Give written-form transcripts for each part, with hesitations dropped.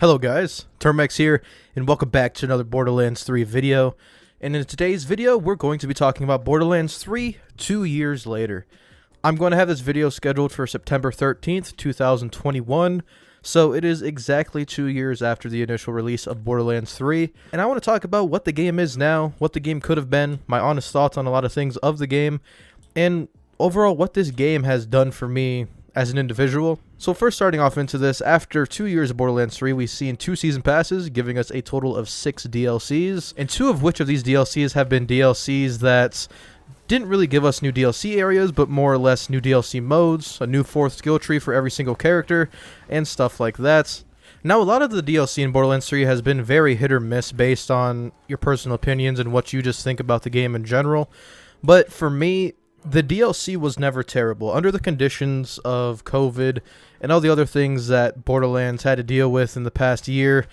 Hello guys, Termex here, and welcome back to another Borderlands 3 video. And in today's video, we're going to be talking about Borderlands 3 2 years later. I'm going to have this video scheduled for September 13th, 2021, so it is exactly 2 years after the initial release of Borderlands 3. And I want to talk about what the game is now, what the game could have been, my honest thoughts on a lot of things of the game, and overall what this game has done for me as an individual. So first, starting off into this, after 2 years of Borderlands 3, we've seen 2 season passes, giving us a total of 6 DLCs, and 2 of which of these DLCs have been DLCs that didn't really give us new DLC areas, but more or less new DLC modes, a new 4th skill tree for every single character, and stuff like that. Now, a lot of the DLC in Borderlands 3 has been very hit or miss based on your personal opinions and what you just think about the game in general, but for me, the DLC was never terrible. Under the conditions of COVID and all the other things that Borderlands had to deal with in the past year,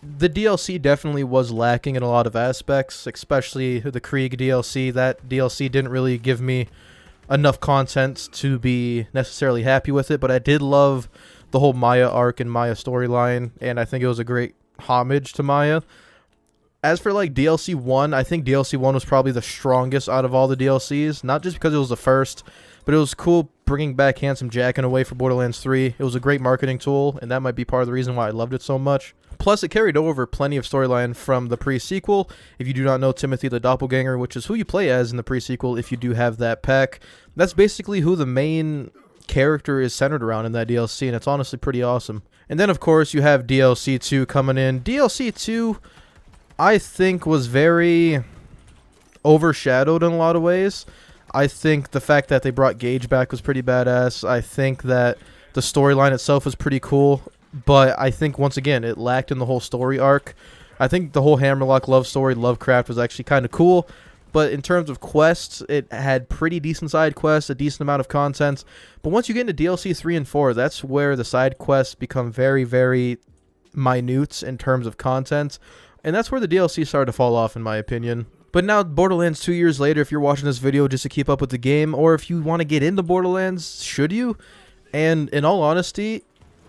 the DLC definitely was lacking in a lot of aspects, especially the Krieg DLC. That DLC didn't really give me enough content to be necessarily happy with it, but I did love the whole Maya arc and Maya storyline, and I think it was a great homage to Maya. As for like DLC 1, I think DLC 1 was probably the strongest out of all the DLCs, not just because it was the first, but it was cool bringing back Handsome Jack in a way for Borderlands 3. It was a great marketing tool, and that might be part of the reason why I loved it so much. Plus, it carried over plenty of storyline from the pre-sequel. If you do not know Timothy the Doppelganger, which is who you play as in the pre-sequel if you do have that pack, that's basically who the main character is centered around in that DLC, and it's honestly pretty awesome. And then, of course, you have DLC 2 coming in. DLC 2... I think was very overshadowed in a lot of ways. I think the fact that they brought Gage back was pretty badass. I think that the storyline itself was pretty cool, but I think once again it lacked in the whole story arc. I think the whole Hammerlock love story, Lovecraft, was actually kind of cool, but in terms of quests, it had pretty decent side quests, a decent amount of content. But once you get into DLC 3 and 4, that's where the side quests become very, very minute in terms of content. And that's where the DLC started to fall off, in my opinion. But now, Borderlands 2 years later, if you're watching this video just to keep up with the game, or if you want to get into Borderlands, should you? And in all honesty,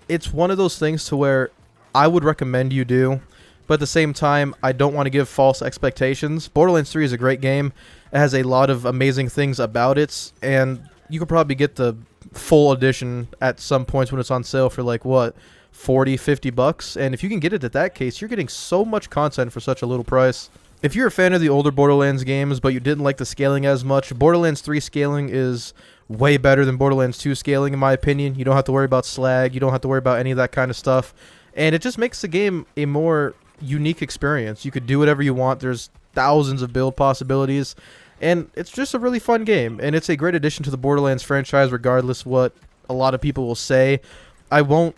it's one of those things to where I would recommend you do. But at the same time, I don't want to give false expectations. Borderlands 3 is a great game. It has a lot of amazing things about it. And you could probably get the full edition at some points when it's on sale for like, what? 40, 50 bucks, and if you can get it at that case, you're getting so much content for such a little price. If you're a fan of the older Borderlands games, but you didn't like the scaling as much, Borderlands 3 scaling is way better than Borderlands 2 scaling, in my opinion. You don't have to worry about slag, you don't have to worry about any of that kind of stuff, and it just makes the game a more unique experience. You could do whatever you want, there's thousands of build possibilities, and it's just a really fun game, and it's a great addition to the Borderlands franchise, regardless what a lot of people will say. I won't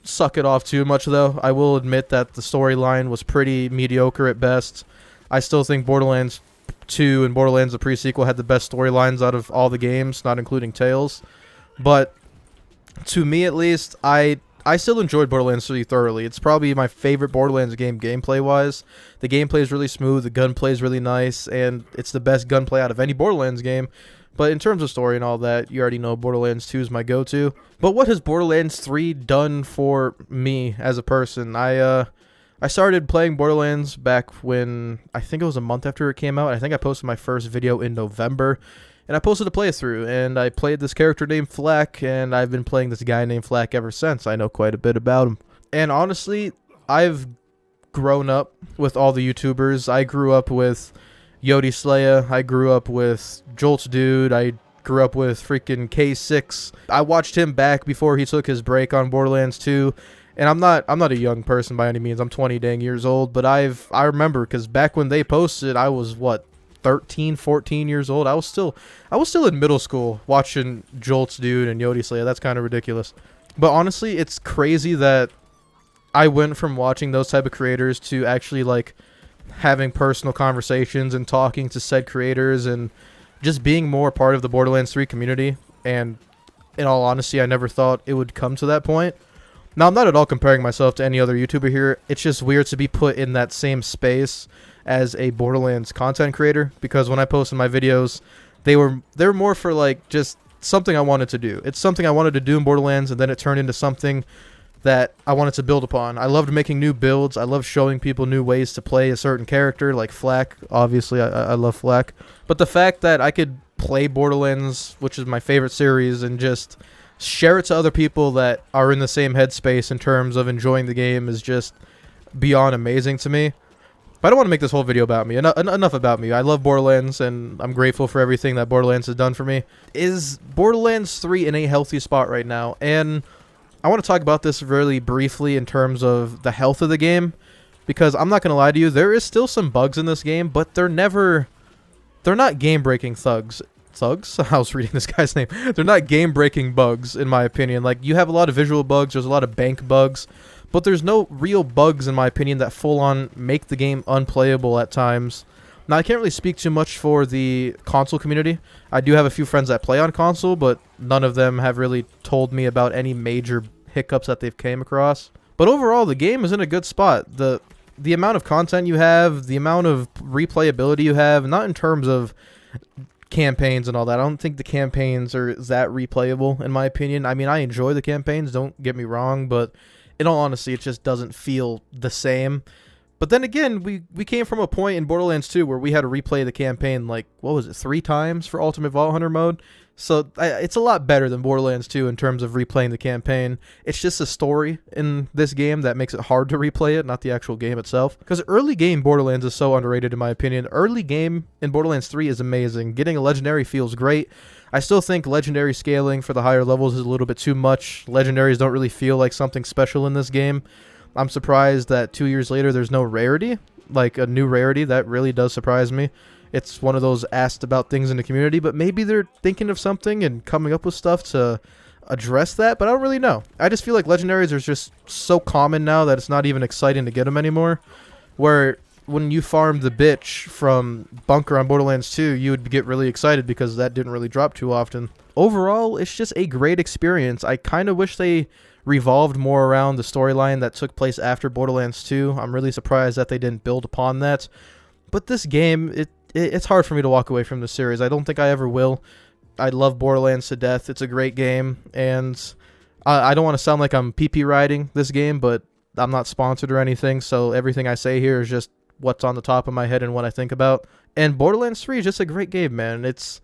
suck it off too much, though. I will admit that the storyline was pretty mediocre at best. I still think Borderlands 2 and Borderlands the pre-sequel had the best storylines out of all the games, not including Tales. But to me, at least, I still enjoyed Borderlands 3 thoroughly. It's probably my favorite Borderlands game gameplay-wise. The gameplay is really smooth, the gunplay is really nice, and it's the best gunplay out of any Borderlands game. But in terms of story and all that, you already know Borderlands 2 is my go-to. But what has Borderlands 3 done for me as a person? I started playing Borderlands back when, I think it was a month after it came out. I think I posted my first video in November. And I posted a playthrough, and I played this character named Flak, and I've been playing this guy named Flak ever since. I know quite a bit about him. And honestly, I've grown up with all the YouTubers. I grew up with Yodi Slaya, I grew up with Jolt's Dude, I grew up with freaking K6. I watched him back before he took his break on Borderlands 2, and I'm not a young person by any means. I'm 20 dang years old, but I remember because back when they posted, I was what, 13, 14 years old. I was still in middle school watching Jolt's Dude and Yodi Slaya. That's kind of ridiculous. But honestly, it's crazy that I went from watching those type of creators to actually like having personal conversations and talking to said creators and just being more part of the Borderlands 3 community. And in all honesty, I never thought it would come to that point. Now, I'm not at all comparing myself to any other YouTuber here. It's just weird to be put in that same space as a Borderlands content creator, because when I posted my videos, they're more for like just something I wanted to do. It's something I wanted to do in Borderlands, and then it turned into something that I wanted to build upon. I loved making new builds. I loved showing people new ways to play a certain character, like Flak. Obviously, I love Flak. But the fact that I could play Borderlands, which is my favorite series, and just share it to other people that are in the same headspace in terms of enjoying the game is just beyond amazing to me. But I don't want to make this whole video about me. Enough about me. I love Borderlands, and I'm grateful for everything that Borderlands has done for me. Is Borderlands 3 in a healthy spot right now? And I want to talk about this really briefly in terms of the health of the game, because I'm not going to lie to you, there is still some bugs in this game, but they're not game-breaking thugs. Thugs? I was reading this guy's name. They're not game-breaking bugs, in my opinion. Like, you have a lot of visual bugs, there's a lot of bank bugs, but there's no real bugs, in my opinion, that full-on make the game unplayable at times. Now, I can't really speak too much for the console community. I do have a few friends that play on console, but none of them have really told me about any major hiccups that they've came across. But overall, the game is in a good spot. The amount of content you have, the amount of replayability you have, not in terms of campaigns and all that. I don't think the campaigns are that replayable, in my opinion. I mean, I enjoy the campaigns, don't get me wrong, but in all honesty, it just doesn't feel the same. But then again, we came from a point in Borderlands 2 where we had to replay the campaign, like, what was it, 3 times for Ultimate Vault Hunter mode? So it's a lot better than Borderlands 2 in terms of replaying the campaign. It's just a story in this game that makes it hard to replay it, not the actual game itself. Because early game Borderlands is so underrated, in my opinion. Early game in Borderlands 3 is amazing. Getting a legendary feels great. I still think legendary scaling for the higher levels is a little bit too much. Legendaries don't really feel like something special in this game. I'm surprised that 2 years later there's no Rarity, like a new Rarity. That really does surprise me. It's one of those asked about things in the community, but maybe they're thinking of something and coming up with stuff to address that, but I don't really know. I just feel like legendaries are just so common now that it's not even exciting to get them anymore. Where when you farmed the bitch from Bunker on Borderlands 2, you would get really excited because that didn't really drop too often. Overall, it's just a great experience. I kind of wish they revolved more around the storyline that took place after Borderlands 2. I'm really surprised that they didn't build upon that. But this game, it's hard for me to walk away from the series. I don't think I ever will. I love Borderlands to death. It's a great game, and I don't want to sound like I'm PP riding this game, but I'm not sponsored or anything, so everything I say here is just what's on the top of my head and what I think about. And Borderlands 3 is just a great game, man. It's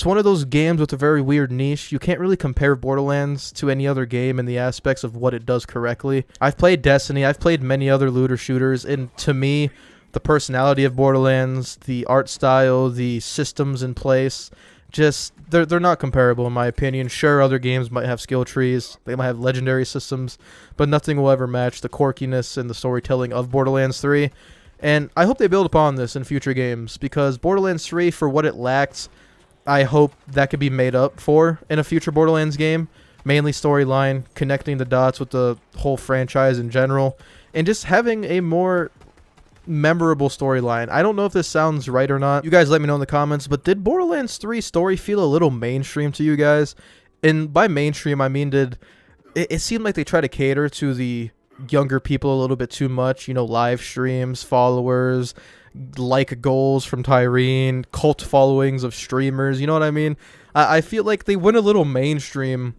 one of those games with a very weird niche. You can't really compare Borderlands to any other game in the aspects of what it does correctly. I've played Destiny, I've played many other looter shooters, and to me, the personality of Borderlands, the art style, the systems in place, just they're not comparable in my opinion. Sure, other games might have skill trees, they might have legendary systems, but nothing will ever match the quirkiness and the storytelling of Borderlands 3. And I hope they build upon this in future games, because Borderlands 3, for what it lacked, I hope that could be made up for in a future Borderlands game. Mainly storyline, connecting the dots with the whole franchise in general, and just having a more memorable storyline. I don't know if this sounds right or not. You guys let me know in the comments, but did Borderlands 3 story feel a little mainstream to you guys? And by mainstream, I mean, it seemed like they try to cater to the younger people a little bit too much, you know, live streams, followers, like goals from Tyreen, cult followings of streamers, you know what I mean? I feel like they went a little mainstream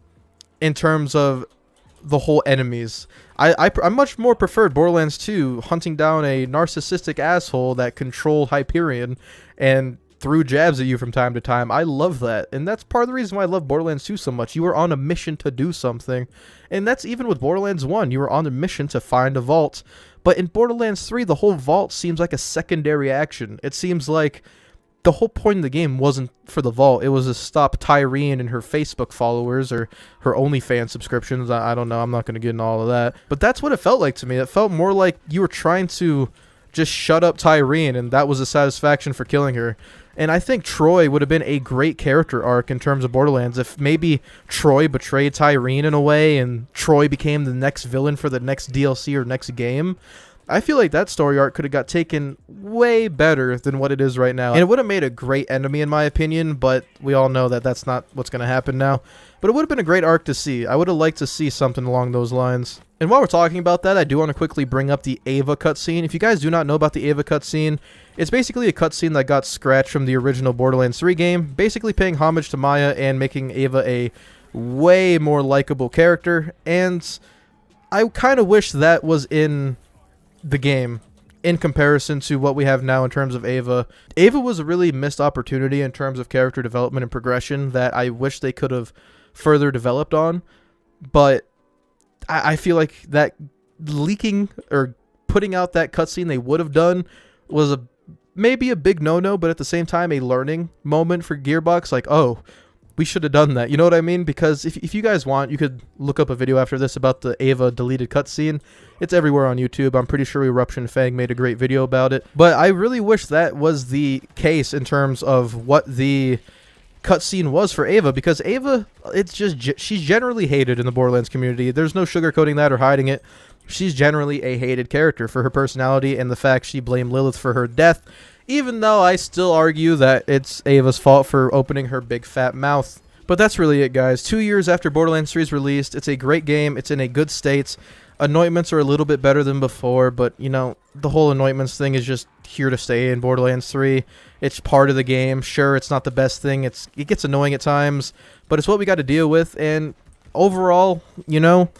in terms of the whole enemies. I much more preferred Borderlands 2 hunting down a narcissistic asshole that controlled Hyperion and threw jabs at you from time to time. I love that, and that's part of the reason why I love Borderlands 2 so much. You were on a mission to do something, and that's even with Borderlands 1. You were on a mission to find a vault, but in Borderlands 3, the whole vault seems like a secondary action. It seems like the whole point of the game wasn't for the vault. It was to stop Tyreen and her Facebook followers or her OnlyFans subscriptions. I don't know. I'm not going to get into all of that. But that's what it felt like to me. It felt more like you were trying to just shut up Tyreen, and that was a satisfaction for killing her. And I think Troy would have been a great character arc in terms of Borderlands if maybe Troy betrayed Tyreen in a way and Troy became the next villain for the next DLC or next game. I feel like that story arc could have got taken way better than what it is right now. And it would have made a great enemy in my opinion, but we all know that that's not what's going to happen now. But it would have been a great arc to see. I would have liked to see something along those lines. And while we're talking about that, I do want to quickly bring up the Ava cutscene. If you guys do not know about the Ava cutscene, it's basically a cutscene that got scratched from the original Borderlands 3 game, basically paying homage to Maya and making Ava a way more likable character. And I kind of wish that was in the game in comparison to what we have now in terms of Ava. Ava was a really missed opportunity in terms of character development and progression that I wish they could have further developed on. But I feel like that leaking or putting out that cutscene they would have done was maybe a big no-no, but at the same time a learning moment for Gearbox. Like, oh, we should have done that. You know what I mean? Because if you guys want, you could look up a video after this about the Ava deleted cutscene. It's everywhere on YouTube. I'm pretty sure Eruption Fang made a great video about it. But I really wish that was the case in terms of what the cutscene was for Ava, because Ava, she's generally hated in the Borderlands community. There's no sugarcoating that or hiding it. She's generally a hated character for her personality and the fact she blamed Lilith for her death, even though I still argue that it's Ava's fault for opening her big fat mouth. But that's really it, guys. 2 years after Borderlands 3 is released, it's a great game. It's in a good state. Anointments are a little bit better than before, but, you know, the whole anointments thing is just here to stay in Borderlands 3. It's part of the game. Sure, it's not the best thing. It gets annoying at times, but it's what we got to deal with. And overall, you know,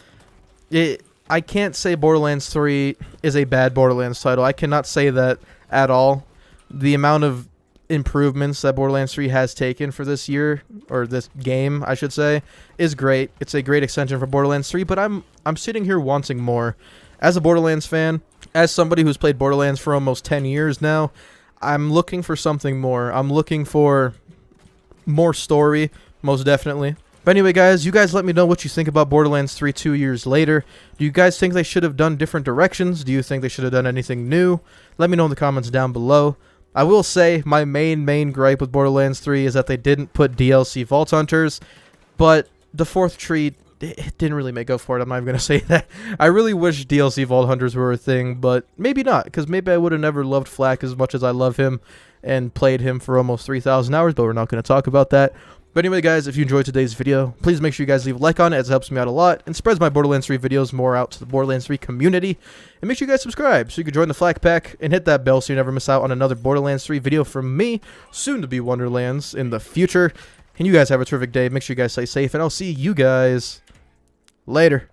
I can't say Borderlands 3 is a bad Borderlands title. I cannot say that at all. The amount of improvements that Borderlands 3 has taken for this year, or this game, I should say, is great. It's a great extension for Borderlands 3, but I'm sitting here wanting more. As a Borderlands fan, as somebody who's played Borderlands for almost 10 years now, I'm looking for something more. I'm looking for more story, most definitely. But anyway, guys, you guys let me know what you think about Borderlands 3 2 years later. Do you guys think they should have done different directions? Do you think they should have done anything new? Let me know in the comments down below. I will say my main gripe with Borderlands 3 is that they didn't put DLC Vault Hunters, but the fourth tree, it didn't really make up for it. I'm not even going to say that. I really wish DLC Vault Hunters were a thing, but maybe not, because maybe I would have never loved Flak as much as I love him and played him for almost 3,000 hours, but we're not going to talk about that. But anyway, guys, if you enjoyed today's video, please make sure you guys leave a like on it, as it helps me out a lot and spreads my Borderlands 3 videos more out to the Borderlands 3 community. And make sure you guys subscribe so you can join the Flak Pack and hit that bell so you never miss out on another Borderlands 3 video from me, soon to be Wonderlands in the future. And you guys have a terrific day. Make sure you guys stay safe, and I'll see you guys later.